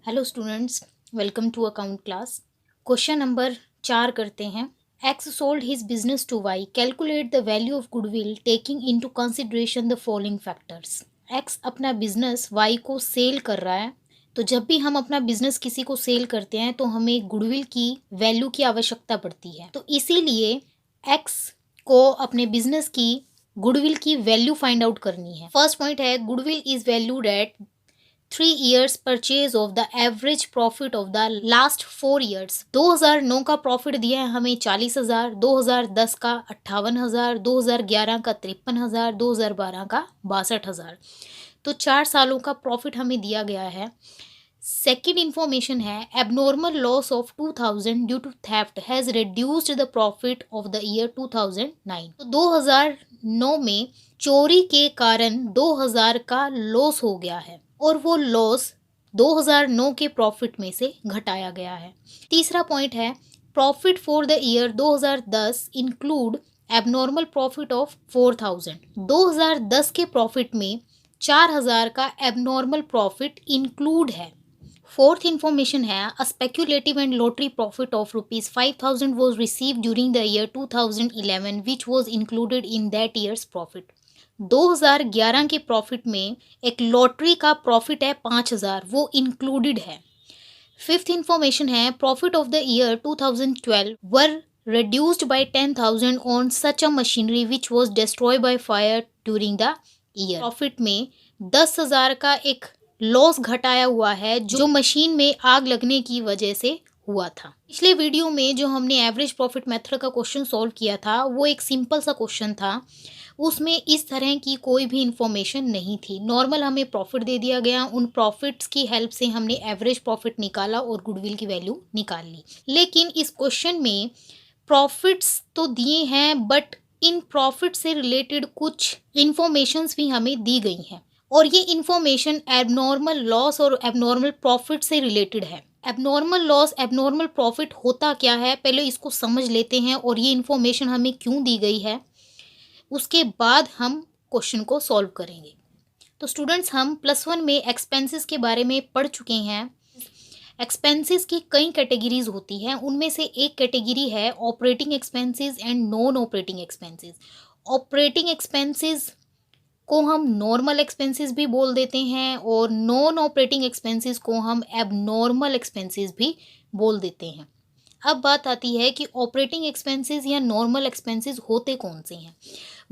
Hello students, welcome to account class. Question number 4 करते हैं। X sold his business to Y, calculate the value of goodwill taking into consideration the following factors. X अपना business Y को sell कर रहा है। तो जब भी हम अपना बिजनेस किसी को सेल करते हैं तो हमें गुडविल की वैल्यू की आवश्यकता पड़ती है। तो इसीलिए एक्स को अपने बिजनेस की गुडविल की वैल्यू फाइंड आउट करनी है। फर्स्ट पॉइंट है, goodwill is valued at 3 years purchase of the average profit of the last 4 years। 2009 का प्रॉफिट दिया है हमें 40,000, 2010 का 58,000, 2011 का 53,000, 2012 का 62,000। तो 4 सालों का प्रॉफिट हमें दिया गया है। सेकेंड इंफॉर्मेशन है, abnormal loss of 2000 due to theft has reduced the profit of the year 2009। तो 2009 में चोरी के कारण 2000 का लॉस हो गया है और वो लॉस 2009 के प्रॉफिट में से घटाया गया है। तीसरा पॉइंट है, profit for the year 2010 include abnormal profit of 4000। 2010 के प्रॉफिट में 4000 का एबनॉर्मल प्रॉफिट इंक्लूड है। फोर्थ इंफॉर्मेशन है, a speculative and lottery profit of ₹5000 was receive during the year 2011 which was included in that years profit. 2011 के profit में एक lottery का profit है 5000, वो इंक्लूडेड है। फिफ्थ इंफॉर्मेशन है, profit of the year 2012 were reduced by 10,000 on such a machinery which was destroyed by fire during the year। Profit में 10,000 का एक लॉस घटाया हुआ है जो मशीन में आग लगने की वजह से हुआ था। पिछले वीडियो में जो हमने एवरेज प्रॉफिट मेथड का क्वेश्चन सॉल्व किया था वो एक सिंपल सा क्वेश्चन था। उसमें इस तरह की कोई भी इंफॉर्मेशन नहीं थी। नॉर्मल हमें प्रॉफिट दे दिया गया, उन प्रॉफिट्स की हेल्प से हमने एवरेज प्रॉफिट निकाला और गुडविल की वैल्यू निकाल ली। लेकिन इस क्वेश्चन में प्रॉफिट्स तो दिए हैं बट इन प्रॉफिट से रिलेटेड कुछ इंफॉर्मेशंस भी हमें दी गई हैं और ये इंफॉर्मेशन एबनॉर्मल लॉस और एबनॉर्मल प्रॉफिट से रिलेटेड है। एबनॉर्मल लॉस एबनॉर्मल प्रॉफिट होता क्या है, पहले इसको समझ लेते हैं और ये इंफॉर्मेशन हमें क्यों दी गई है, उसके बाद हम क्वेश्चन को सॉल्व करेंगे। तो स्टूडेंट्स, हम +1 में एक्सपेंसेस के बारे में पढ़ चुके हैं। एक्सपेंसेस की कई कैटेगरीज होती हैं, उनमें से एक कैटेगरी है operating expenses and non operating expenses. Operating expenses को हम नॉर्मल एक्सपेंसेस भी बोल देते हैं और नॉन ऑपरेटिंग एक्सपेंसेस को हम एबनॉर्मल एक्सपेंसेस भी बोल देते हैं। अब बात आती है कि ऑपरेटिंग एक्सपेंसेस या नॉर्मल एक्सपेंसेस होते कौन से हैं।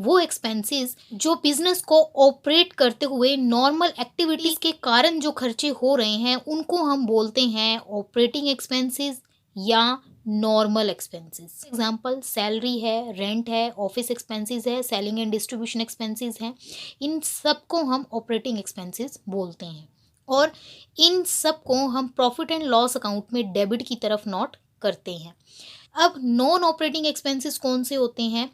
वो एक्सपेंसेस जो बिजनेस को ऑपरेट करते हुए नॉर्मल एक्टिविटीज के कारण जो खर्चे हो रहे हैं उनको हम बोलते हैं ऑपरेटिंग एक्सपेंसेस या नॉर्मल एक्सपेंसेस। एग्जांपल, सैलरी है, रेंट है, ऑफिस एक्सपेंसेस है, सेलिंग एंड डिस्ट्रीब्यूशन एक्सपेंसेस हैं। इन सब को हम ऑपरेटिंग एक्सपेंसेस बोलते हैं और इन सब को हम प्रॉफिट एंड लॉस अकाउंट में डेबिट की तरफ नोट करते हैं। अब नॉन ऑपरेटिंग एक्सपेंसेस कौन से होते हैं?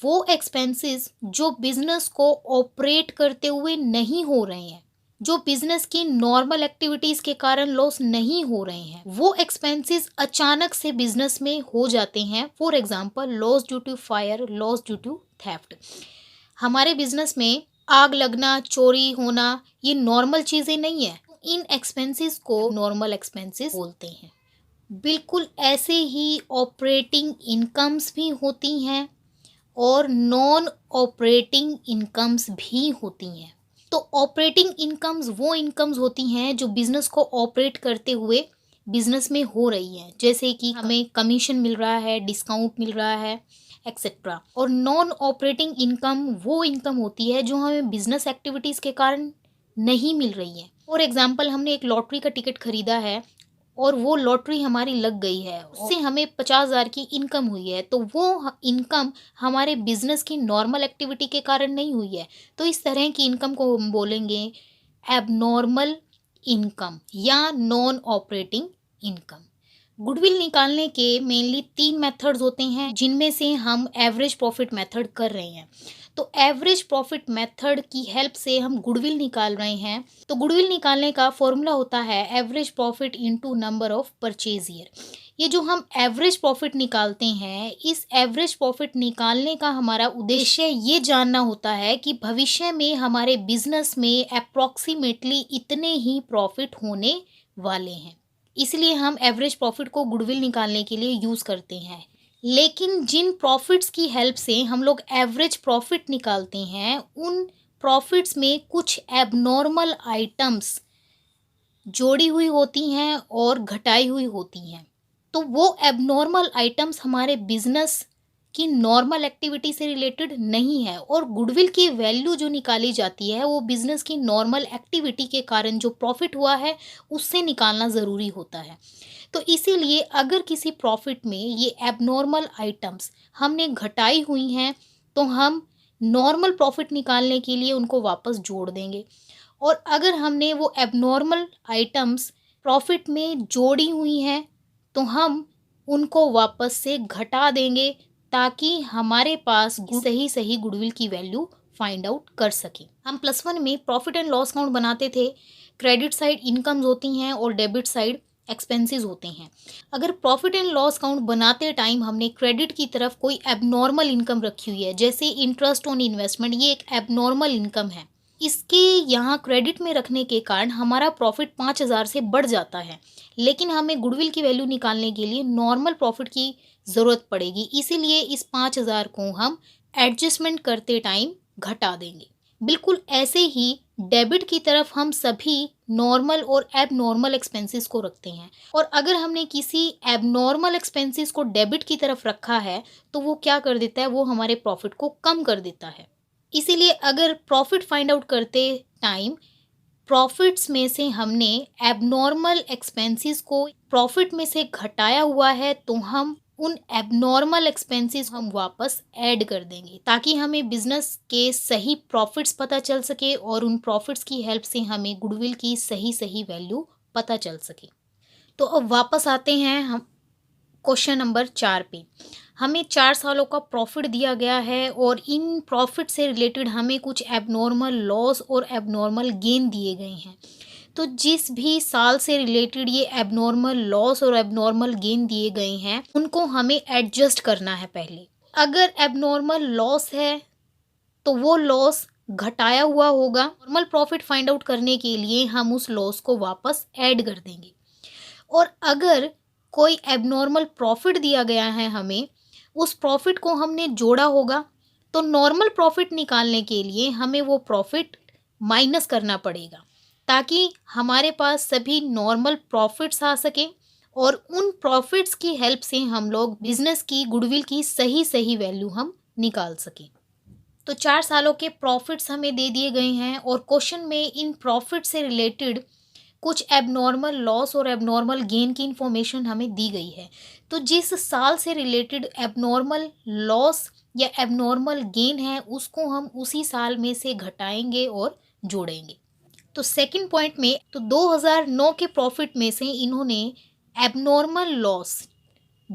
वो एक्सपेंसेस जो बिजनेस को ऑपरेट करते हुए नहीं हो रहे हैं, जो बिजनेस की नॉर्मल एक्टिविटीज के कारण लॉस नहीं हो रहे हैं, वो एक्सपेंसेस अचानक से बिजनेस में हो जाते हैं। For example, loss due to fire, loss due to theft. हमारे बिजनेस में आग लगना, चोरी होना, ये नॉर्मल चीजें नहीं है। इन एक्सपेंसेस को नॉर्मल एक्सपेंसेस बोलते हैं। बिल्कुल ऐसे ही ऑपरेटिंग इनकम्स भी होती हैं और नॉन ऑपरेटिंग इनकम्स भी होती हैं। तो ऑपरेटिंग इनकम्स वो इनकम्स होती हैं जो बिजनेस को ऑपरेट करते हुए बिजनेस में हो रही हैं, जैसे कि हमें कमीशन मिल रहा है, डिस्काउंट मिल रहा है, एक्सेट्रा। और नॉन ऑपरेटिंग इनकम वो इनकम होती है जो हमें बिजनेस एक्टिविटीज़ के कारण नहीं मिल रही है। फॉर एग्जाम्पल, हमने एक लॉटरी का टिकट खरीदा है और वो लॉटरी हमारी लग गई है, उससे हमें 50,000 की इनकम हुई है, तो वो इनकम हमारे बिजनेस की नॉर्मल एक्टिविटी के कारण नहीं हुई है। तो इस तरह की इनकम को हम बोलेंगे एबनॉर्मल इनकम या नॉन ऑपरेटिंग इनकम। गुडविल निकालने के मेनली 3 मेथड्स होते हैं जिनमें से हम एवरेज प्रॉफिट मेथड कर रहे हैं। तो एवरेज प्रॉफिट मेथड की हेल्प से हम गुडविल निकाल रहे हैं। तो गुडविल निकालने का फॉर्मूला होता है average profit into number of purchase year. ये जो हम एवरेज प्रॉफिट निकालते हैं, इस एवरेज प्रॉफिट निकालने का हमारा उद्देश्य ये जानना होता है कि भविष्य में हमारे बिजनेस में अप्रॉक्सीमेटली इतने ही प्रॉफिट होने वाले हैं, इसलिए हम एवरेज प्रॉफिट को गुडविल निकालने के लिए यूज़ करते हैं। लेकिन जिन प्रॉफिट्स की हेल्प से हम लोग एवरेज प्रॉफिट निकालते हैं, उन प्रॉफिट्स में कुछ एबनॉर्मल आइटम्स जोड़ी हुई होती हैं और घटाई हुई होती हैं। तो वो एबनॉर्मल आइटम्स हमारे बिजनेस की नॉर्मल एक्टिविटी से रिलेटेड नहीं है, और गुडविल की वैल्यू जो निकाली जाती है वो बिजनेस की नॉर्मल एक्टिविटी के कारण जो प्रॉफिट हुआ है उससे निकालना ज़रूरी होता है। तो इसीलिए अगर किसी प्रॉफिट में ये एबनॉर्मल आइटम्स हमने घटाई हुई हैं, तो हम नॉर्मल प्रॉफिट निकालने के लिए उनको वापस जोड़ देंगे। और अगर हमने वो एबनॉर्मल आइटम्स प्रॉफिट में जोड़ी हुई हैं, तो हम उनको वापस से घटा देंगे, ताकि हमारे पास सही सही गुडविल की वैल्यू फाइंड आउट कर सकें। हम +1 में प्रॉफिट एंड लॉस अकाउंट बनाते थे। क्रेडिट साइड इनकम्स होती हैं और डेबिट साइड एक्सपेंसेस होते हैं। अगर प्रॉफिट एंड लॉस अकाउंट बनाते टाइम हमने क्रेडिट की तरफ कोई एबनॉर्मल इनकम रखी हुई है, जैसे इंटरेस्ट ऑन इन्वेस्टमेंट, ये एक एबनॉर्मल इनकम है, इसके यहाँ क्रेडिट में रखने के कारण हमारा प्रॉफिट 5,000 से बढ़ जाता है। लेकिन हमें गुडविल की वैल्यू निकालने के लिए नॉर्मल प्रॉफिट की ज़रूरत पड़ेगी, इसीलिए इस 5,000 को हम एडजस्टमेंट करते टाइम घटा देंगे। बिल्कुल ऐसे ही डेबिट की तरफ हम सभी नॉर्मल और एबनॉर्मल एक्सपेंसेस को रखते हैं, और अगर हमने किसी एबनॉर्मल एक्सपेंसेस को डेबिट की तरफ रखा है, तो वो क्या कर देता है, वो हमारे प्रॉफिट को कम कर देता है। इसीलिए अगर प्रॉफिट फाइंड आउट करते टाइम प्रॉफिट्स में से हमने एबनॉर्मल एक्सपेंसेस को प्रॉफिट में से घटाया हुआ है, तो हम उन एबनॉर्मल एक्सपेंसेस हम वापस ऐड कर देंगे, ताकि हमें बिजनेस के सही प्रॉफिट्स पता चल सके और उन प्रॉफिट्स की हेल्प से हमें गुडविल की सही सही वैल्यू पता चल सके। तो अब वापस आते हैं हम क्वेश्चन नंबर 4 पे। हमें 4 सालों का प्रॉफिट दिया गया है, और इन प्रॉफिट से रिलेटेड हमें कुछ एबनॉर्मल लॉस और एबनॉर्मल गेन दिए गए हैं। तो जिस भी साल से रिलेटेड ये एबनॉर्मल लॉस और एबनॉर्मल गेन दिए गए हैं, उनको हमें एडजस्ट करना है पहले। अगर एबनॉर्मल लॉस है, तो वो लॉस घटाया हुआ होगा। नॉर्मल प्रॉफिट फाइंड आउट करने के लिए हम उस लॉस को वापस ऐड कर देंगे। और अगर कोई एबनॉर्मल प्रॉफिट दिया गया है हमें, उस प्रॉफिट को हमने जोड़ा होगा, तो नॉर्मल प्रॉफिट निकालने के लिए हमें वो प्रॉफिट माइनस करना पड़ेगा, ताकि हमारे पास सभी नॉर्मल प्रॉफिट्स आ सकें, और उन प्रॉफिट्स की हेल्प से हम लोग बिजनेस की गुडविल की सही सही वैल्यू हम निकाल सकें। तो 4 सालों के प्रॉफिट्स हमें दे दिए गए हैं, और क्वेश्चन में इन प्रॉफिट से रिलेटेड कुछ एबनॉर्मल लॉस और एबनॉर्मल गेन की इन्फॉर्मेशन हमें दी गई है। तो जिस साल से रिलेटेड एबनॉर्मल लॉस या एबनॉर्मल गेन है, उसको हम उसी साल में से घटाएंगे और जोड़ेंगे। तो सेकंड पॉइंट में, तो 2009 के प्रॉफिट में से इन्होंने एबनॉर्मल लॉस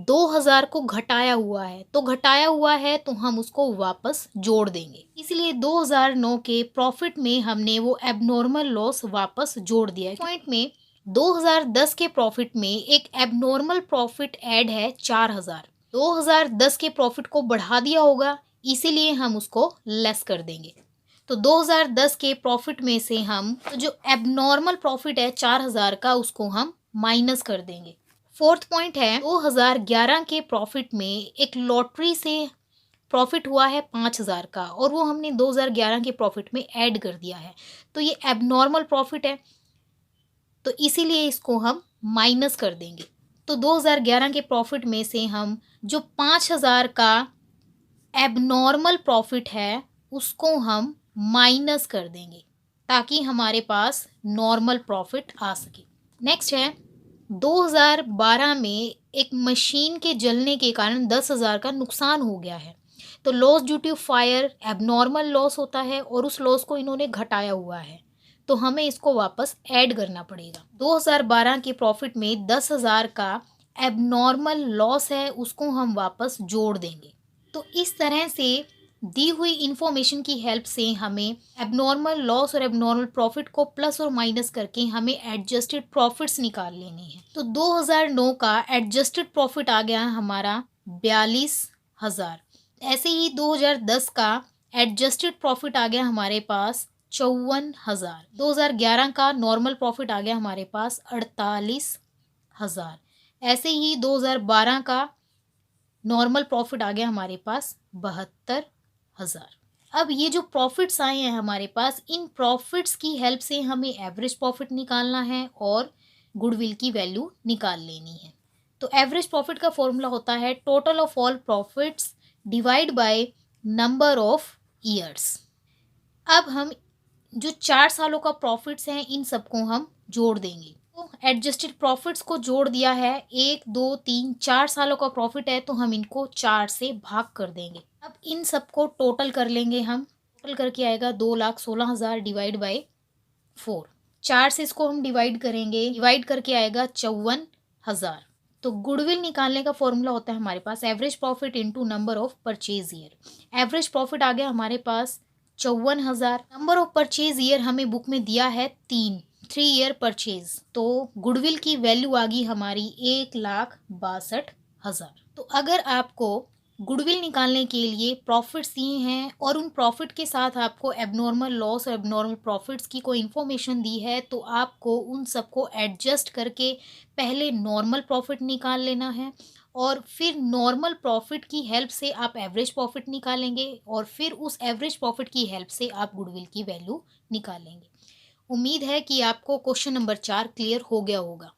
2000 को घटाया हुआ है, तो घटाया हुआ है तो हम उसको वापस जोड़ देंगे। इसलिए 2009 के प्रॉफिट में हमने वो एबनॉर्मल लॉस वापस जोड़ दिया है। पॉइंट में 2010 के प्रॉफिट में एक एबनॉर्मल प्रॉफिट ऐड है 4000। 2010 के प्रॉफिट को बढ़ा दिया होगा, इसीलिए हम उसको लेस कर देंगे। तो 2010 के प्रॉफिट में से हम तो जो एबनॉर्मल प्रॉफिट है 4000 का, उसको हम माइनस कर देंगे। फोर्थ पॉइंट है, 2011 के प्रॉफिट में एक लॉटरी से प्रॉफिट हुआ है 5000 का, और वो हमने 2011 के प्रॉफिट में ऐड कर दिया है। तो ये एबनॉर्मल प्रॉफिट है, तो इसीलिए इसको हम माइनस कर देंगे। तो 2011 के प्रॉफिट में से हम जो 5000 का एबनॉर्मल प्रॉफिट है, उसको हम माइनस कर देंगे, ताकि हमारे पास नॉर्मल प्रॉफिट आ सके। नेक्स्ट है, 2012 में एक मशीन के जलने के कारण 10,000 का नुकसान हो गया है। तो loss due to fire abnormal loss होता है, और उस लॉस को इन्होंने घटाया हुआ है, तो हमें इसको वापस ऐड करना पड़ेगा। 2012 के प्रॉफिट में 10,000 का एबनॉर्मल लॉस है, उसको हम वापस जोड़ देंगे। तो इस तरह से दी हुई इंफॉर्मेशन की हेल्प से हमें एबनॉर्मल लॉस और एबनॉर्मल प्रॉफिट को प्लस और माइनस करके हमें एडजस्टेड प्रॉफिट्स निकाल लेने हैं। तो 2009 का एडजस्टेड प्रॉफिट आ गया हमारा 42,000। ऐसे ही 2010 का एडजस्टेड प्रॉफिट आ गया हमारे पास 54,000। 2011 का नॉर्मल प्रॉफिट आ गया हमारे पास 48,000। ऐसे ही 2012 का नॉर्मल प्रॉफिट आ गया हमारे पास 72,000। अब ये जो प्रॉफिट्स आए हैं हमारे पास, इन प्रॉफिट्स की हेल्प से हमें एवरेज प्रॉफिट निकालना है और गुडविल की वैल्यू निकाल लेनी है। तो एवरेज प्रॉफिट का फॉर्मूला होता है total of all profits divide by number of years. अब हम जो 4 सालों का प्रॉफिट्स हैं इन सबको हम जोड़ देंगे। तो एडजस्टेड प्रॉफिट्स को जोड़ दिया है, 1 2 3 4 सालों का प्रॉफिट है तो हम इनको 4 से भाग कर देंगे। अब इन सबको टोटल कर लेंगे हम। टोटल करके आएगा 2,16,000 डिवाइड बाय 4। 4 से इसको हम डिवाइड करेंगे, डिवाइड करके आएगा 54,000। तो गुडविल निकालने का फॉर्मूला होता है हमारे पास average profit into number of purchase year. Average profit आ गया हमारे पास 54,000। नंबर ऑफ परचेज ईयर हमें बुक में दिया है 3 ईयर परचेज। तो गुडविल की वैल्यू आ गई हमारी 1,62,000। तो अगर आपको गुडविल निकालने के लिए प्रॉफिट्स दिए हैं और उन प्रॉफिट के साथ आपको एबनॉर्मल लॉस और एबनॉर्मल प्रॉफिट्स की कोई इन्फॉर्मेशन दी है तो आपको उन सबको एडजस्ट करके पहले नॉर्मल प्रॉफिट निकाल लेना है और फिर नॉर्मल प्रॉफिट की हेल्प से आप एवरेज प्रॉफिट निकालेंगे और फिर उस एवरेज प्रॉफिट की हेल्प से आप गुडविल की वैल्यू निकालेंगे। उम्मीद है कि आपको क्वेश्चन नंबर 4 क्लियर हो गया होगा।